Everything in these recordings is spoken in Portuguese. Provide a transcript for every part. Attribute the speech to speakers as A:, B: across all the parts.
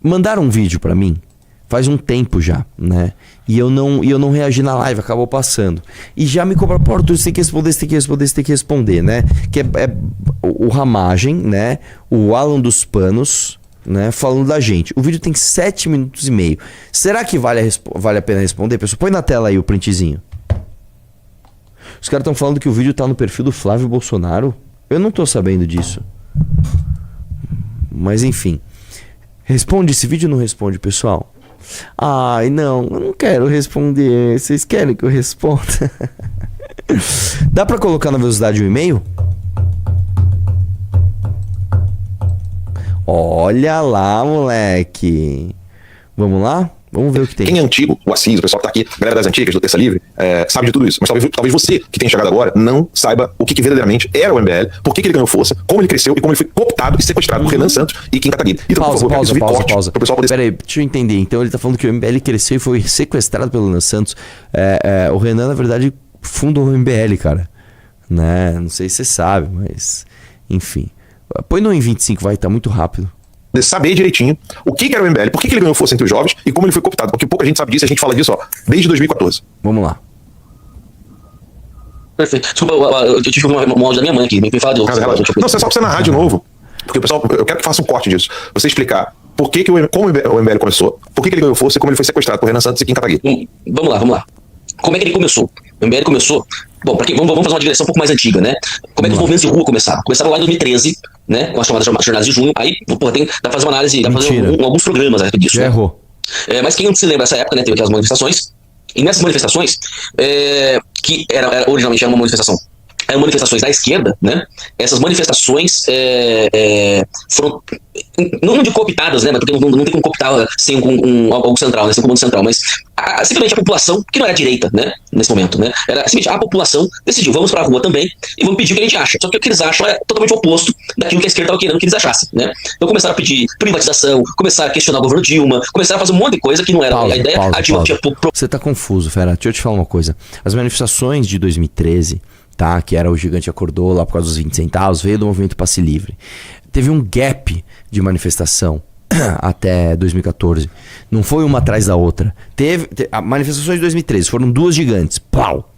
A: mandaram um vídeo pra mim faz um tempo já, né? E eu não reagi na live, acabou passando. E já me cobra, pô, Arthur, você tem que responder, você tem que responder, você tem que responder, né? Que é o Ramagem, né? O Alan dos Panos, né? Falando da gente. O vídeo tem 7 minutos e meio. Será que vale a pena responder? Pessoal, põe na tela aí o printzinho. Os caras estão falando que o vídeo tá no perfil do Flávio Bolsonaro. Eu não tô sabendo disso. Mas enfim. Responde esse vídeo ou não responde, pessoal? Ai, não, eu não quero responder. Vocês querem que eu responda? Dá pra colocar na velocidade o e-mail? Olha lá, moleque. Vamos lá? Vamos ver o que tem.
B: Quem é antigo, o Assis, o pessoal que tá aqui, a galera das antigas, do Terça Livre, sabe de tudo isso. Mas talvez você, que tem chegado agora, não saiba o que verdadeiramente era o MBL, por que ele ganhou força, como ele cresceu e como ele foi cooptado e sequestrado por Renan Santos e Kim Kataguiri. Então,
A: pausa.
B: Pro pessoal poder...
A: Peraí, deixa eu entender. Então ele tá falando que o MBL cresceu e foi sequestrado pelo Renan Santos. O Renan, na verdade, fundou o MBL, cara. Né? Não sei se você sabe, mas... Enfim. Põe no em 25, vai, tá muito rápido.
B: Saber direitinho o que era o MBL, por que ele ganhou força entre os jovens e como ele foi cooptado, porque pouca gente sabe disso, a gente fala disso desde 2014.
A: Vamos lá.
C: Perfeito. Desculpa, eu tive que ouvir uma áudio da minha mãe aqui, me fala de outro.
B: Não, você só precisa narrar de novo, porque o pessoal, eu quero que faça um corte disso, você explicar como o MBL começou, por que ele ganhou força e como ele foi sequestrado por Renan Santos e Kim Kataguiri.
C: Vamos lá. Como é que ele começou? O MBL começou... Bom, vamos fazer uma digressão um pouco mais antiga, né? Como é que os movimentos de rua começaram? Começaram lá em 2013, né? Com as chamadas jornadas de junho. Aí, dá pra fazer uma análise, dá pra fazer alguns programas a respeito disso.
A: Já errou.
C: Mas quem não se lembra dessa época, né? Teve aquelas manifestações. E nessas manifestações, que originalmente era uma manifestação, eram manifestações da esquerda, né? Essas manifestações foram, não de cooptadas, né? Mas porque não tem como cooptar sem algo central, né? Sem um comando central, mas simplesmente a população, que não era direita, né? Nesse momento, né? Era simplesmente a população decidiu, vamos pra rua também e vamos pedir o que a gente acha. Só que o que eles acham é totalmente oposto daquilo que a esquerda estava querendo que eles achassem, né? Então começaram a pedir privatização, começaram a questionar o governo Dilma, começaram a fazer um monte de coisa que não era a ideia. A Dilma tinha...
A: Você tá confuso, Fera. Deixa eu te falar uma coisa. As manifestações de 2013... tá? Que era o Gigante Acordou lá por causa dos 20 centavos, veio do movimento Passe Livre. Teve um gap de manifestação até 2014. Não foi uma atrás da outra. Teve a manifestações de 2013, foram duas gigantes. Plau!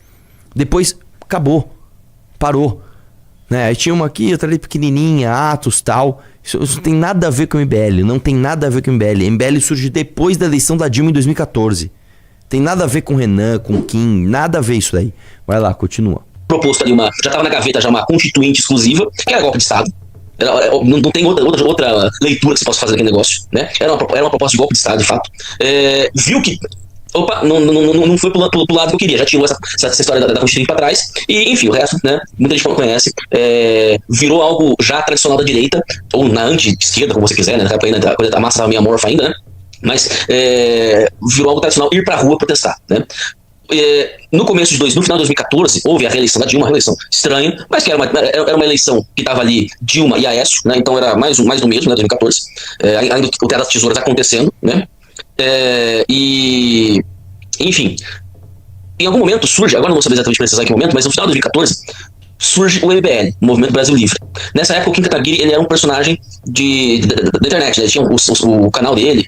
A: Depois acabou. Parou. Né? Aí tinha uma aqui, outra ali pequenininha, Atos, tal. Isso não tem nada a ver com o MBL. Não tem nada a ver com o MBL. O MBL surge depois da eleição da Dilma em 2014. Tem nada a ver com o Renan, com o Kim. Nada a ver isso daí. Vai lá, continua.
C: Proposto ali já estava na gaveta já uma constituinte exclusiva, que era golpe de Estado. Não tem outra leitura que se possa fazer daquele negócio, né? Era uma proposta de golpe de Estado, de fato. Viu que não foi pro lado que eu queria, já tirou essa história da constituinte para trás, e enfim, o resto, né? Muita gente não conhece, virou algo já tradicional da direita, ou na anti-esquerda, como você quiser, né? A coisa da massa estava meio amorfa ainda, né? Mas virou algo tradicional ir pra rua protestar, né? No final de 2014, houve a reeleição da Dilma, uma reeleição estranha, mas que era uma eleição que estava ali Dilma e Aécio, né? Então era mais do mesmo, né? 2014, ainda o Teatro das Tesouras acontecendo, né? E enfim, em algum momento surge, agora não vou saber exatamente precisar em que momento, mas no final de 2014 surge o MBL, o Movimento Brasil Livre. Nessa época o Kim Kataguiri, ele era um personagem da internet, né? Ele tinha o canal dele.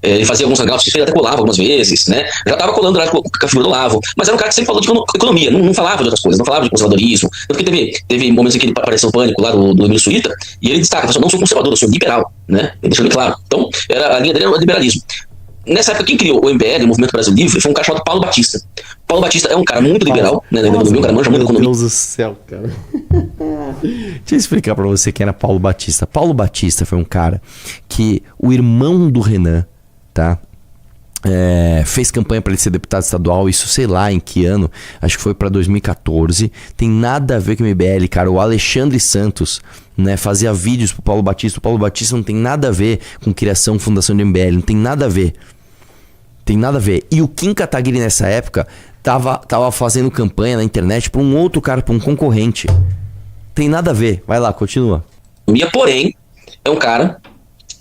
C: Ele fazia alguns hangouts, ele até colava algumas vezes, né? Já tava colando lá com a figura do Olavo, mas era um cara que sempre falou de economia, não falava de outras coisas, não falava de conservadorismo. Tanto que teve momentos em que ele apareceu no Pânico lá do Emílio Suíta, e ele destaca: eu não sou conservador, eu sou liberal, né? Ele deixou bem claro. Então, a linha dele era o liberalismo. Nessa época, quem criou o MBL, o Movimento Brasil Livre, foi um cara chamado Paulo Batista. Paulo Batista é um cara muito liberal, né? Um cara manja muito economia.
A: Meu Deus do céu, cara. Deixa eu explicar pra você quem era Paulo Batista. Paulo Batista foi um cara que o irmão do Renan, tá? Fez campanha para ele ser deputado estadual, isso sei lá em que ano, acho que foi para 2014. Tem nada a ver com o MBL, cara. O Alexandre Santos, né, fazia vídeos pro Paulo Batista. O Paulo Batista não tem nada a ver com criação, fundação do MBL, não tem nada a ver. Tem nada a ver. E o Kim Kataguiri nessa época tava fazendo campanha na internet pra um outro cara, pra um concorrente. Tem nada a ver. Vai lá, continua.
C: Porém, é um cara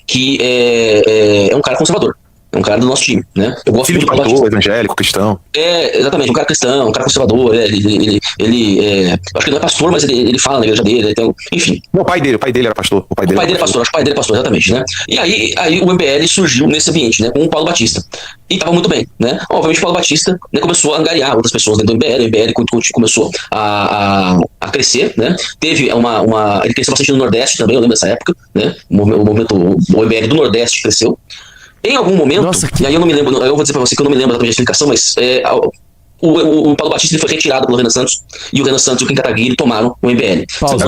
C: que é um cara conservador. É um cara do nosso time, né? Eu gosto
B: Filho de
C: muito do Paulo
B: pastor,
C: Batista.
B: evangélico, cristão.
C: Exatamente, um cara cristão, um cara conservador, acho que não é pastor, mas ele fala na igreja dele, enfim.
B: Não, o pai dele era pastor.
C: O pai dele é pastor, acho que o pai dele é pastor, exatamente, né? E aí o MBL surgiu nesse ambiente, né? Com o Paulo Batista. E tava muito bem, né? Obviamente o Paulo Batista, né, começou a angariar outras pessoas dentro do MBL, o MBL começou a crescer, né? Teve ele cresceu bastante no Nordeste também, eu lembro dessa época, né? O MBL do Nordeste cresceu. Em algum momento,
A: Nossa,
C: e aí eu não me lembro, eu vou dizer pra você que eu não me lembro exatamente da explicação, mas o Paulo Batista ele foi retirado pelo Renan Santos, e o Renan Santos e o Kim Kataguiri tomaram o MBL.
A: Pausa.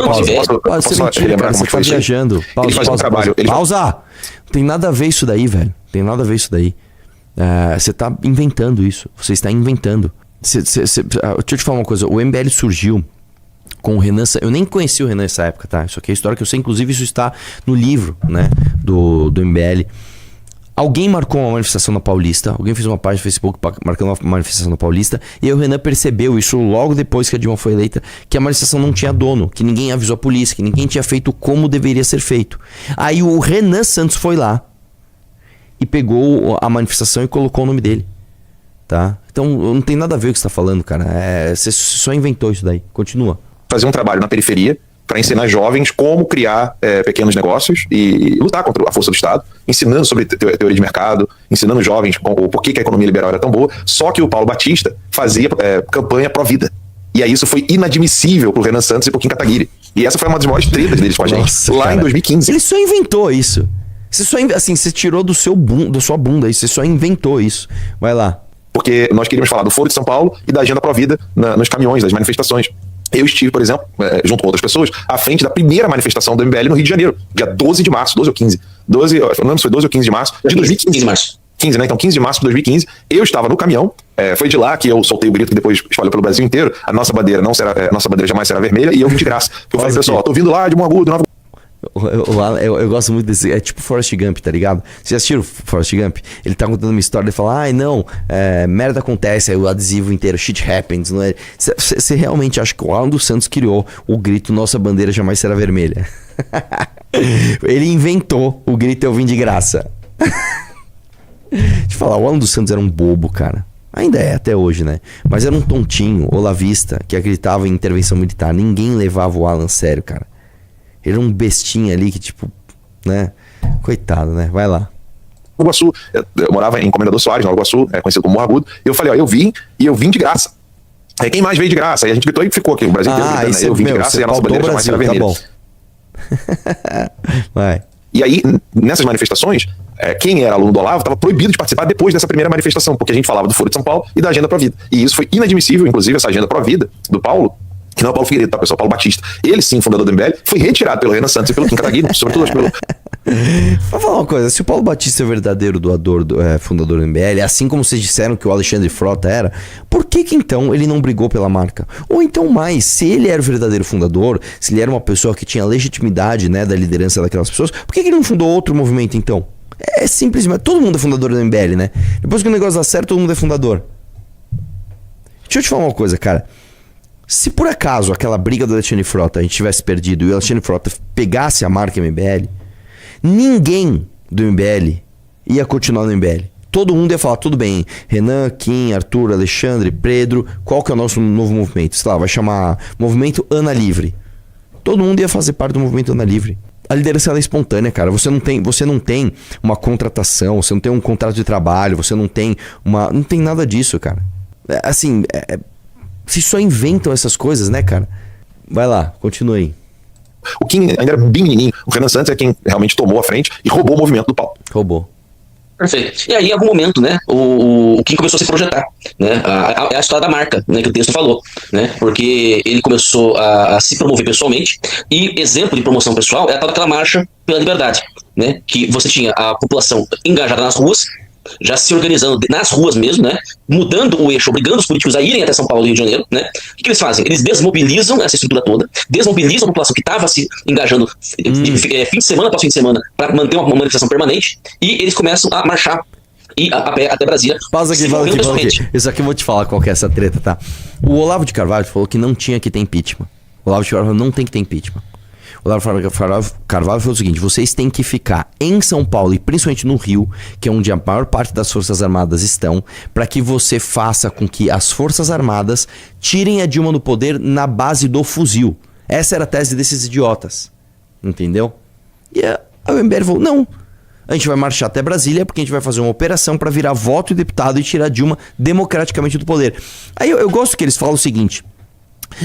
A: Você mentira, cara, você tá viajando.
B: Ele faz um trabalho.
A: Pausa! Não tem nada a ver isso daí, velho. Não tem nada a ver isso daí. Você tá inventando isso. Você está inventando. Deixa eu te falar uma coisa. O MBL surgiu com o Renan. Eu nem conheci o Renan nessa época, tá? Isso aqui é história que eu sei. Inclusive, isso está no livro, né? Do MBL. Alguém marcou uma manifestação na Paulista. Alguém fez uma página no Facebook marcando uma manifestação na Paulista. E aí o Renan percebeu isso logo depois que a Dilma foi eleita, que a manifestação não tinha dono, que ninguém avisou a polícia, que ninguém tinha feito como deveria ser feito. Aí o Renan Santos foi lá e pegou a manifestação e colocou o nome dele, tá? Então não tem nada a ver com o que você tá falando, cara. Você só inventou isso daí. Continua.
B: Fazer um trabalho na periferia para ensinar jovens como criar pequenos negócios e lutar contra a força do Estado, ensinando sobre teoria de mercado, ensinando jovens o porquê que a economia liberal era tão boa. Só que o Paulo Batista fazia campanha pró-vida. E aí isso foi inadmissível pro Renan Santos e pro Kim Kataguiri. E essa foi uma das maiores tretas deles com a gente.
A: Nossa,
B: lá
A: cara.
B: Em 2015.
A: Ele só inventou isso. Você tirou da sua bunda isso. Você só inventou isso. Vai lá.
B: Porque nós queríamos falar do Foro de São Paulo e da Agenda Pró-Vida nos caminhões, das manifestações. Eu estive, por exemplo, junto com outras pessoas, à frente da primeira manifestação do MBL no Rio de Janeiro, dia 12 de março, 12 ou 15. Não lembro se foi 12 ou 15 de março de 2015.
C: 15 de março.
B: 15, né? Então, 15 de março de 2015, eu estava no caminhão, foi de lá que eu soltei o grito que depois espalhou pelo Brasil inteiro, a nossa bandeira nossa bandeira jamais será vermelha, e eu vim de graça. Eu falei, pessoal, tô vindo lá de Mongagudo, Nova.
A: Eu gosto muito desse. É tipo Forrest Gump, tá ligado? Vocês já assistiram Forrest Gump? Ele tá contando uma história e fala: ai não, merda acontece, aí o adesivo inteiro, shit happens. Não é? Você realmente acha que o Alan dos Santos criou o grito nossa bandeira jamais será vermelha? Ele inventou o grito eu vim de graça. Deixa eu falar, o Alan dos Santos era um bobo, cara. Ainda é até hoje, né? Mas era um tontinho, olavista, que acreditava em intervenção militar. Ninguém levava o Alan a sério, cara. Ele era um bestinha ali que, tipo, né? Coitado, né? Vai lá.
B: Nova Iguaçu, eu morava em Comendador Soares, Nova Iguaçu, conhecido como Mongagudo, e eu falei, ó, eu vim de graça. Aí quem mais veio de graça? Aí a gente gritou e ficou aqui, o Brasil inteiro gritando, eu vim de graça e a nossa bandeira jamais será vermelha.
A: Tá bom. Vai.
B: E aí, nessas manifestações, quem era aluno do Olavo estava proibido de participar depois dessa primeira manifestação, porque a gente falava do Foro de São Paulo e da Agenda Pró-Vida. E isso foi inadmissível, inclusive, essa Agenda Pró-Vida do Paulo, que não é o Paulo Figueiredo, tá, pessoal? Paulo Batista. Ele, sim, fundador do MBL, foi retirado pelo Renan Santos e pelo Kim Kataguiri, sobretudo pelo...
A: Vou falar uma coisa, se o Paulo Batista é o verdadeiro doador, fundador do MBL, assim como vocês disseram que o Alexandre Frota era, por que então ele não brigou pela marca? Ou então mais, se ele era o verdadeiro fundador, se ele era uma pessoa que tinha legitimidade, né, da liderança daquelas pessoas, por que ele não fundou outro movimento então? É simplesmente, todo mundo é fundador do MBL, né? Depois que o negócio dá certo, todo mundo é fundador. Deixa eu te falar uma coisa, cara. Se por acaso aquela briga do Alexandre Frota a gente tivesse perdido e o Alexandre Frota pegasse a marca MBL, ninguém do MBL ia continuar no MBL. Todo mundo ia falar, tudo bem, Renan, Kim, Arthur, Alexandre, Pedro, qual que é o nosso novo movimento? Sei lá, vai chamar Movimento Ana Livre. Todo mundo ia fazer parte do Movimento Ana Livre. A liderança é espontânea, cara. Você não tem uma contratação, você não tem um contrato de trabalho, você não tem uma... Não tem nada disso, cara. Assim, vocês só inventam essas coisas, né, cara? Vai lá, continua aí.
B: O Kim ainda era bem menininho. O Renan Santos é quem realmente tomou a frente e roubou o movimento do Paulo.
A: Roubou.
C: Perfeito. E aí, em algum momento, né, o Kim começou a se projetar, né, a história da marca, né, que o texto falou, né, porque ele começou a se promover pessoalmente, e exemplo de promoção pessoal é a tal daquela marcha pela liberdade, né, que você tinha a população engajada nas ruas, já se organizando nas ruas mesmo, né, mudando o eixo, obrigando os políticos a irem até São Paulo e Rio de Janeiro, né. O que eles fazem? Eles desmobilizam essa estrutura toda, desmobilizam a população que estava se engajando fim de semana após fim de semana para manter uma manifestação permanente, e eles começam a marchar e a pé até Brasília.
A: Pausa aqui. Isso aqui eu vou te falar qual que é essa treta, tá? O Olavo de Carvalho falou que não tinha que ter impeachment. O Olavo de Carvalho não tem que ter impeachment. O O Olavo Carvalho falou o seguinte: vocês têm que ficar em São Paulo e principalmente no Rio, que é onde a maior parte das Forças Armadas estão, para que você faça com que as Forças Armadas tirem a Dilma do poder na base do fuzil. Essa era a tese desses idiotas. Entendeu? E a MBL falou: não, a gente vai marchar até Brasília porque a gente vai fazer uma operação para virar voto e deputado e tirar Dilma democraticamente do poder. Aí eu gosto que eles falam o seguinte: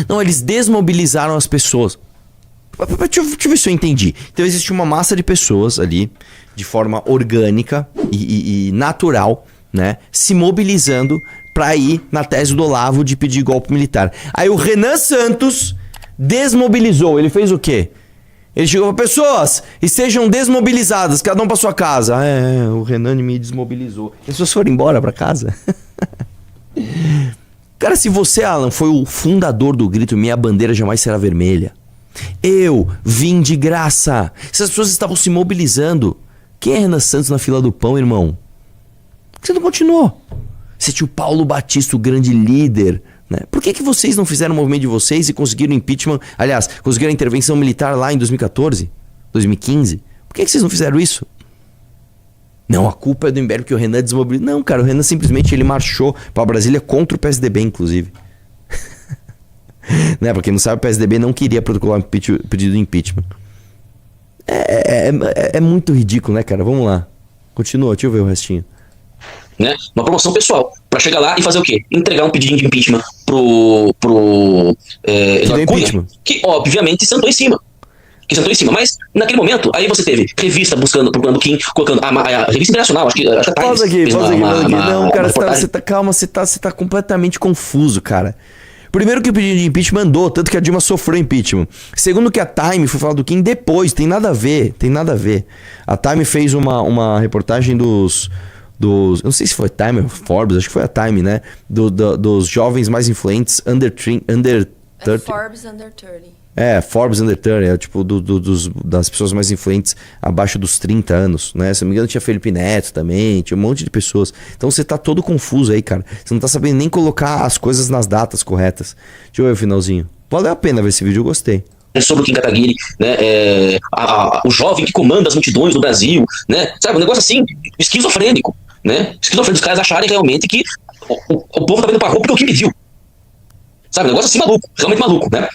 A: não, eles desmobilizaram as pessoas. Deixa eu ver se eu entendi. Então existe uma massa de pessoas ali, de forma orgânica e natural, né, se mobilizando para ir na tese do Olavo de pedir golpe militar. Aí o Renan Santos desmobilizou. Ele fez o quê? Ele chegou para pessoas, estejam desmobilizadas, cada um para sua casa. O Renan me desmobilizou. As pessoas foram embora para casa. Cara, se você, Alan, foi o fundador do grito Minha Bandeira Jamais Será Vermelha, eu vim de graça. Se as pessoas estavam se mobilizando, quem é Renan Santos na fila do pão, irmão? Por que você não continuou? Você tinha o Paulo Batista, o grande líder, né? Por que vocês não fizeram o movimento de vocês e conseguiram impeachment? Aliás, conseguiram a intervenção militar lá em 2014, 2015? Por que vocês não fizeram isso? Não, a culpa é do MBL porque o Renan desmobilizou. Não, cara, o Renan simplesmente ele marchou para Brasília contra o PSDB, inclusive. Né? Pra quem não sabe, o PSDB não queria protocolar um pedido de impeachment. É muito ridículo, né, cara? Vamos lá. Continua, deixa eu ver o restinho.
C: Né? Uma promoção pessoal, pra chegar lá e fazer o quê? Entregar um pedido de impeachment pro Eduardo Cunha, que obviamente sentou em cima. Mas naquele momento, aí você teve revista procurando Kim, colocando a revista internacional, acho que a Times.
A: Pausa aqui. Não, cara, você tá completamente confuso, cara. Primeiro que o pedido de impeachment andou, tanto que a Dilma sofreu impeachment. Segundo que a Time foi falar do Kim depois, tem nada a ver. A Time fez uma reportagem dos eu não sei se foi Time ou Forbes, acho que foi a Time, né? Dos jovens mais influentes under 30.
D: Forbes Under 30.
A: Forbes Under 30, tipo das pessoas mais influentes abaixo dos 30 anos, né? Se não me engano tinha Felipe Neto também, tinha um monte de pessoas. Então você tá todo confuso aí, cara. Você não tá sabendo nem colocar as coisas nas datas corretas. Deixa eu ver o finalzinho. Valeu a pena ver esse vídeo, eu gostei.
C: Sobre o Kim Kataguiri, né? O jovem que comanda as multidões do Brasil, né? Sabe, um negócio assim, esquizofrênico, né? Esquizofrênico, os caras acharem realmente que o povo tá vendo pra rua porque o Kim pediu. Sabe, um negócio assim maluco, realmente maluco, né?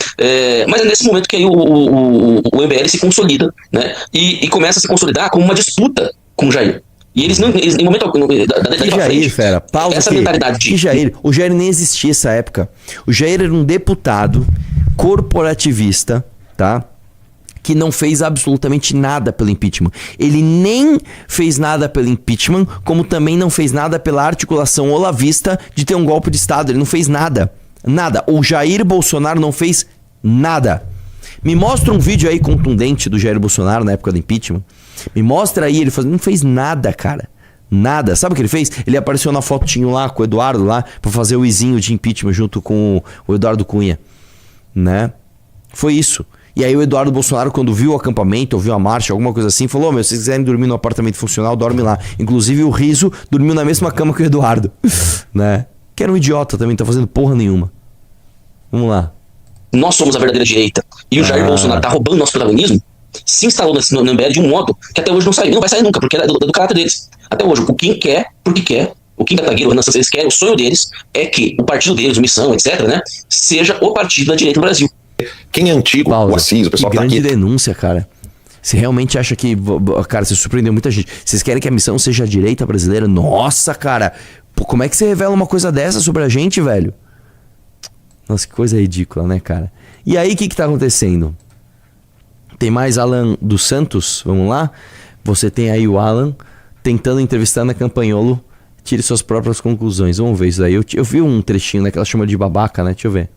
C: Mas é nesse momento que aí o MBL se consolida, né? E começa a se consolidar como uma disputa com o Jair. E eles não, em momento algum,
A: daí pra frente, fera, pausa
C: essa
A: aqui.
C: mentalidade de...
A: O Jair nem existia essa época. O Jair era um deputado corporativista, tá? Que não fez absolutamente nada pelo impeachment. Ele nem fez nada pelo impeachment, como também não fez nada pela articulação olavista de ter um golpe de Estado. Ele não fez nada. Nada. O Jair Bolsonaro não fez nada. Me mostra um vídeo aí contundente do Jair Bolsonaro na época do impeachment. Me mostra aí, ele não fez nada, cara. Nada. Sabe o que ele fez? Ele apareceu na fotinho lá com o Eduardo lá pra fazer o izinho de impeachment junto com o Eduardo Cunha, né? Foi isso. E aí o Eduardo Bolsonaro, quando viu o acampamento, ouviu a marcha, alguma coisa assim, falou: se vocês quiserem dormir no apartamento funcional, dorme lá. Inclusive o Riso dormiu na mesma cama que o Eduardo, né? Que era um idiota também, não tá fazendo porra nenhuma. Vamos lá.
C: Nós somos a verdadeira direita. E o Jair Bolsonaro tá roubando nosso protagonismo. Se instalou no MBL de um modo que até hoje não saiu. Não vai sair nunca, porque é do caráter deles. Até hoje, o Kim quer, porque quer. O Kim Kataguiri, o Renan Santos, eles querem. O sonho deles é que o partido deles, Missão, etc., né? Seja o partido da direita no Brasil.
B: Quem é antigo, o Assis, o pessoal que tá aqui.
A: Grande denúncia, cara. Você realmente acha que... Cara, você surpreendeu muita gente. Vocês querem que a Missão seja a direita brasileira? Nossa, cara. Pô, como é que você revela uma coisa dessa sobre a gente, velho? Nossa, que coisa ridícula, né, cara? E aí, o que tá acontecendo? Tem mais Alan dos Santos, vamos lá? Você tem aí o Alan tentando entrevistar na Campanholo. Tire suas próprias conclusões. Vamos ver isso daí. Eu vi um trechinho, né, que ela chama de babaca, né? Deixa eu ver.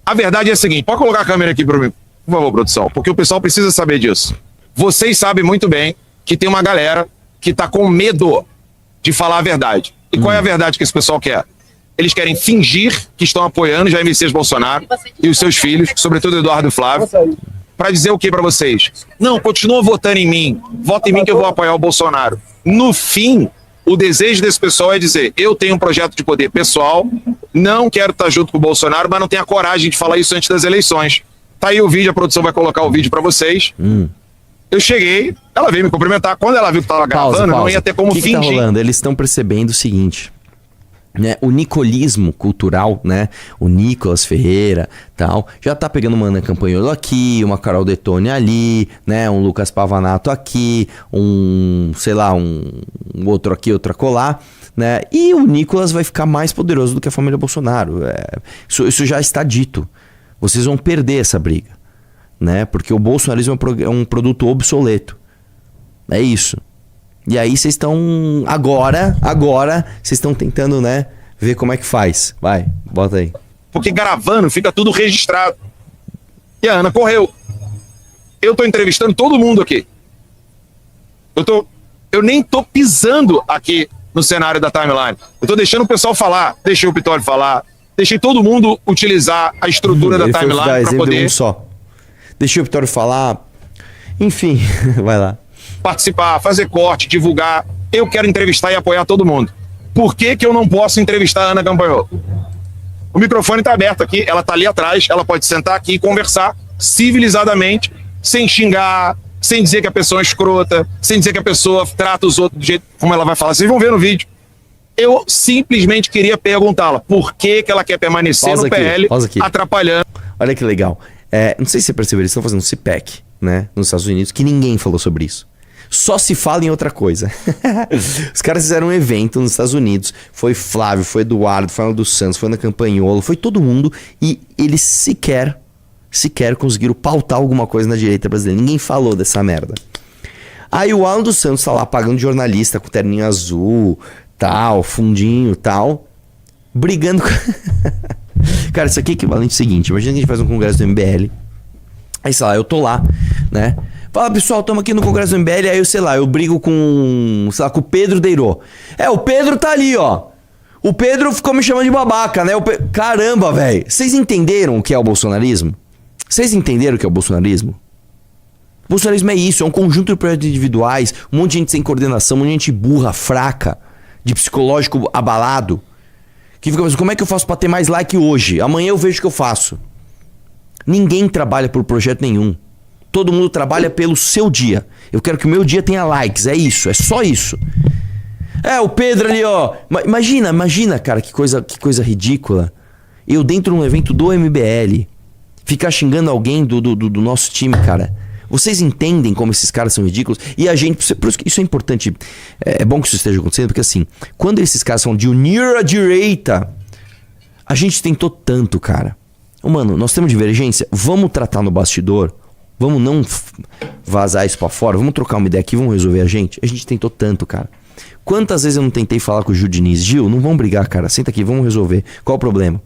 E: A verdade é a seguinte, pode colocar a câmera aqui para mim, por favor, produção, porque o pessoal precisa saber disso. Vocês sabem muito bem que tem uma galera que tá com medo de falar a verdade. E qual é a verdade que esse pessoal quer? Eles querem fingir que estão apoiando Jair Messias Bolsonaro e os seus filhos, sobretudo Eduardo e Flávio, para dizer o que para vocês? Não, continua votando em mim, vota em mim que eu vou apoiar o Bolsonaro. No fim, o desejo desse pessoal é dizer: eu tenho um projeto de poder pessoal, não quero estar junto com o Bolsonaro, mas não tenho a coragem de falar isso antes das eleições. Tá aí o vídeo, a produção vai colocar o vídeo pra vocês. Eu cheguei, ela veio me cumprimentar. Quando ela viu que tava gravando, não ia ter como
A: que
E: fingir.
A: O que tá rolando? Eles estão percebendo o seguinte, né? O nicolismo cultural, né? O Nicolas Ferreira, tal, já tá pegando uma Ana Campanholo aqui, uma Carol Detone ali, né? Um Lucas Pavanato aqui, sei lá, um outro aqui, outro acolá, né? E o Nicolas vai ficar mais poderoso do que a família Bolsonaro. Isso já está dito. Vocês vão perder essa briga, né? Porque o bolsonarismo é um produto obsoleto. É isso. E aí vocês estão... Agora, vocês estão tentando, né? Ver como é que faz. Vai, bota aí.
E: Porque gravando fica tudo registrado. E a Ana correu. Eu tô entrevistando todo mundo aqui. Eu nem tô pisando aqui no cenário da timeline. Eu tô deixando o pessoal falar. Deixei o Pitório falar. Deixei todo mundo utilizar a estrutura da timeline para poder...
A: Deixei o Pitório falar. Enfim, vai lá.
E: Participar, fazer corte, divulgar. Eu quero entrevistar e apoiar todo mundo. Por que eu não posso entrevistar a Ana Campanholo? O microfone tá aberto aqui, ela tá ali atrás, ela pode sentar aqui e conversar civilizadamente, sem xingar, sem dizer que a pessoa é escrota, sem dizer que a pessoa trata os outros do jeito como ela vai falar. Vocês vão ver no vídeo. Eu simplesmente queria perguntá-la por que ela quer permanecer no PL, atrapalhando.
A: Olha que legal. Não sei se você percebeu, eles estão fazendo um CPEC, né, nos Estados Unidos, que ninguém falou sobre isso. Só se fala em outra coisa. Os caras fizeram um evento nos Estados Unidos. Foi Flávio, foi Eduardo, foi Ana dos Santos, foi Ana Campanholo, foi todo mundo. E eles sequer conseguiram pautar alguma coisa na direita brasileira. Ninguém falou dessa merda. Aí o Alan dos Santos tá lá pagando jornalista com terninho azul, tal, fundinho, tal, brigando com... Cara, isso aqui é equivalente ao seguinte. Imagina que a gente faz um congresso do MBL. Aí, sei lá, eu tô lá, né? Fala, pessoal, estamos aqui no Congresso do MBL. Aí eu, sei lá, eu brigo com, sei lá, com o Pedro Deirô. O Pedro tá ali, ó. O Pedro ficou me chamando de babaca, né? Caramba, velho. Vocês entenderam o que é o bolsonarismo? Vocês entenderam o que é o bolsonarismo? O bolsonarismo é isso, é um conjunto de projetos individuais, um monte de gente sem coordenação, um monte de gente burra, fraca, de psicológico abalado, que fica pensando, como é que eu faço pra ter mais like hoje? Amanhã eu vejo o que eu faço. Ninguém trabalha por projeto nenhum. Todo mundo trabalha pelo seu dia. Eu quero que o meu dia tenha likes, é isso, é só isso. O Pedro ali, ó. Imagina, cara, que coisa ridícula. Eu dentro de um evento do MBL, ficar xingando alguém do nosso time, cara. Vocês entendem como esses caras são ridículos? E a gente, por isso que isso é importante. É bom que isso esteja acontecendo, porque assim, quando esses caras falam de unir a direita, a gente tentou tanto, cara. Mano, nós temos divergência, vamos tratar no bastidor. Vamos não vazar isso pra fora. Vamos trocar uma ideia aqui, vamos resolver a gente. A gente tentou tanto, cara. Quantas vezes eu não tentei falar com o Gil Diniz? Gil, não vamos brigar, cara. Senta aqui, vamos resolver. Qual o problema?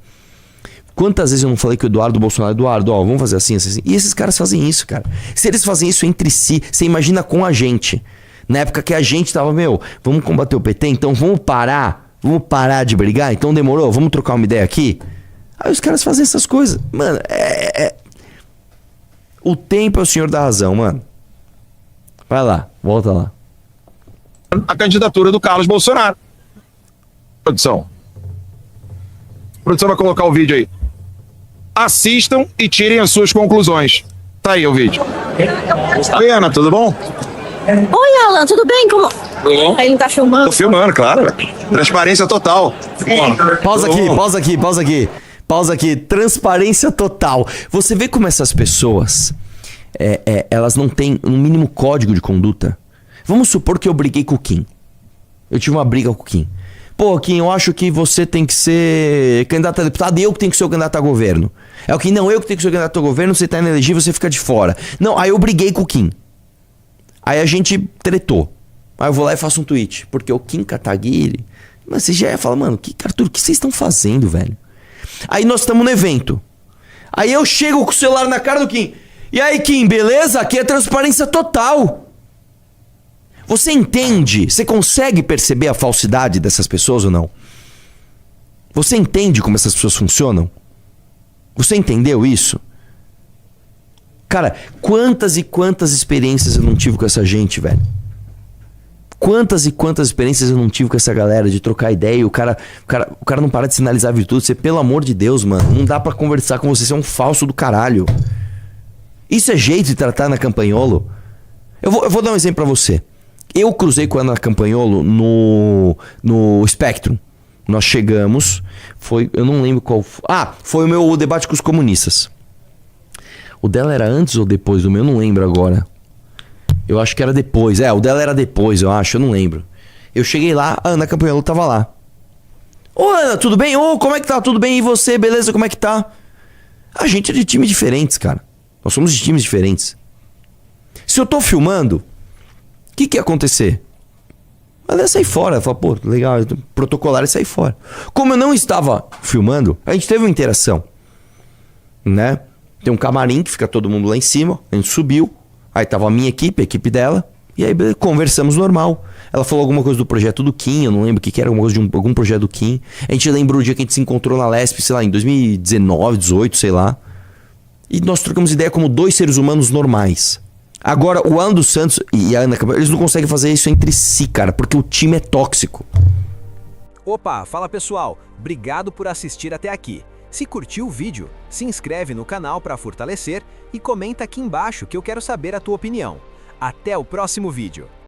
A: Quantas vezes eu não falei com o Eduardo Bolsonaro? Eduardo, ó, vamos fazer assim, assim, assim. E esses caras fazem isso, cara. Se eles fazem isso entre si, você imagina com a gente. Na época que a gente tava, vamos combater o PT? Então vamos parar. Vamos parar de brigar? Então demorou? Vamos trocar uma ideia aqui? Aí os caras fazem essas coisas. Mano, o tempo é o senhor da razão, mano. Vai lá, volta lá.
E: A candidatura do Carlos Bolsonaro. Produção. A produção vai colocar o vídeo aí. Assistam e tirem as suas conclusões. Tá aí o vídeo. Oi, Ana, tudo bom?
F: Oi, Alan, tudo bem? Como... Aí ele tá filmando?
E: Tô filmando, claro. Transparência total.
A: Pausa aqui. Transparência total. Você vê como essas pessoas, elas não têm um mínimo código de conduta. Vamos supor que eu briguei com o Kim. Eu tive uma briga com o Kim. Pô, Kim, eu acho que você tem que ser candidato a deputado e eu que tenho que ser o candidato a governo. O Kim, não, eu que tenho que ser o candidato a governo, você tá inelegível, você fica de fora. Não, aí eu briguei com o Kim. Aí a gente tretou. Aí eu vou lá e faço um tweet. Porque o Kim Kataguiri... Mas você já ia falar, mano, Arthur, o que vocês estão fazendo, velho? Aí nós estamos no evento. Aí eu chego com o celular na cara do Kim. E aí, Kim, beleza? Aqui é transparência total. Você entende? Você consegue perceber a falsidade dessas pessoas ou não? Você entende como essas pessoas funcionam? Você entendeu isso? Cara, quantas e quantas experiências eu não tive com essa gente, velho? Quantas e quantas experiências eu não tive com essa galera de trocar ideia e o cara não para de sinalizar virtude. Você, pelo amor de Deus, mano, não dá pra conversar com você é um falso do caralho. Isso é jeito de tratar a Ana Campagnolo? Eu vou dar um exemplo pra você. Eu cruzei com a Ana Campagnolo no Spectrum. Nós chegamos, eu não lembro qual foi. Foi o meu debate com os comunistas. O dela era antes ou depois do meu? Eu não lembro agora. Eu acho que era depois. O dela era depois, eu acho, eu não lembro. Eu cheguei lá, a Ana Campagnolo tava lá. Ô Ana, tudo bem? Ô, como é que tá? Tudo bem? E você? Beleza? Como é que tá? A gente é de times diferentes, cara. Nós somos de times diferentes. Se eu tô filmando, o que ia acontecer? Ela ia sair fora. Ela fala, pô, legal, protocolar e sair fora. Como eu não estava filmando, a gente teve uma interação. Né? Tem um camarim que fica todo mundo lá em cima. A gente subiu. Aí tava a minha equipe, a equipe dela. E aí conversamos normal. Ela falou alguma coisa do projeto do Kim, eu não lembro o que era, alguma coisa de algum projeto do Kim. A gente lembrou o dia que a gente se encontrou na Lesp, sei lá, em 2019, 18, sei lá. E nós trocamos ideia como dois seres humanos normais. Agora, o Alan dos Santos e a Ana Campagnolo, eles não conseguem fazer isso entre si, cara, porque o time é tóxico.
G: Opa, fala pessoal, obrigado por assistir até aqui. Se curtiu o vídeo, se inscreve no canal para fortalecer e comenta aqui embaixo que eu quero saber a tua opinião. Até o próximo vídeo.